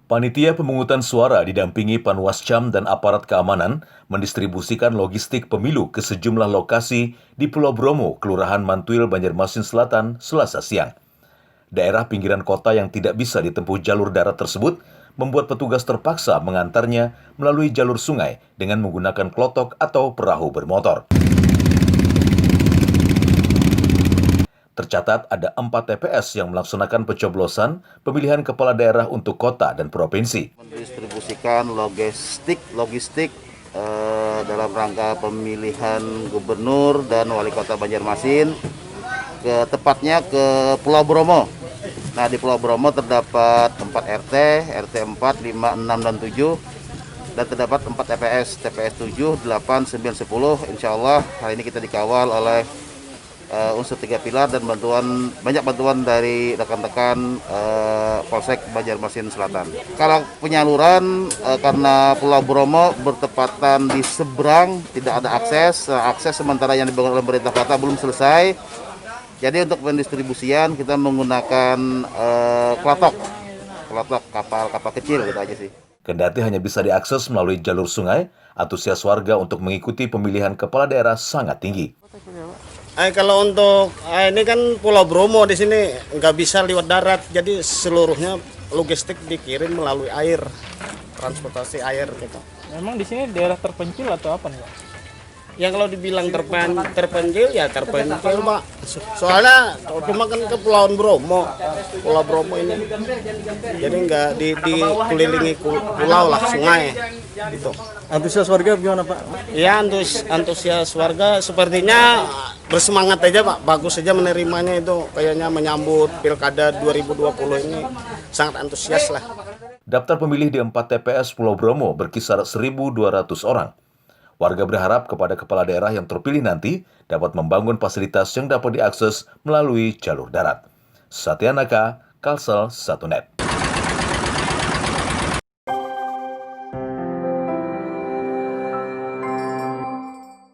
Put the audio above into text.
Panitia pemungutan suara didampingi Panwascam dan aparat keamanan mendistribusikan logistik pemilu ke sejumlah lokasi di Pulau Bromo, Kelurahan Mantuil, Banjarmasin Selatan, Selasa siang. Daerah pinggiran kota yang tidak bisa ditempuh jalur darat tersebut membuat petugas terpaksa mengantarnya melalui jalur sungai dengan menggunakan klotok atau perahu bermotor. Tercatat ada 4 TPS yang melaksanakan pencoblosan pemilihan kepala daerah untuk kota dan provinsi. Mendistribusikan logistik dalam rangka pemilihan gubernur dan wali kota Banjarmasin tepatnya ke Pulau Bromo. Nah, di Pulau Bromo terdapat 4 RT 4, 5, 6, dan 7, dan terdapat 4 TPS 7, 8, 9, 10. Insya Allah hari ini kita dikawal oleh unsur 3 pilar dan banyak bantuan dari rekan-rekan Polsek Banjarmasin Selatan. Kalau penyaluran karena Pulau Bromo bertepatan di seberang, tidak ada akses sementara yang dibangun oleh pemerintah kota belum selesai. Jadi untuk pendistribusian kita menggunakan klotok kapal kecil gitu aja sih. Kendati hanya bisa diakses melalui jalur sungai, antusias warga untuk mengikuti pemilihan kepala daerah sangat tinggi. Kalau untuk ini kan Pulau Bromo di sini nggak bisa lewat darat, jadi seluruhnya logistik dikirim melalui air, transportasi air gitu. Memang di sini daerah terpencil atau apa nih, Pak? Ya kalau dibilang terpencil ya terpencil, Pak. Soalnya cuma kan ke Pulau Bromo ini, jadi nggak dikelilingi pulau lah, sungai gitu. Antusias warga gimana, Pak? Ya antusias warga sepertinya bersemangat aja, Pak. Bagus saja menerimanya itu, kayaknya menyambut Pilkada 2020 ini sangat antusias lah. Daftar pemilih di 4 TPS Pulau Bromo berkisar 1.200 orang. Warga berharap kepada kepala daerah yang terpilih nanti dapat membangun fasilitas yang dapat diakses melalui jalur darat. Satya Naka, Kalsel 1net.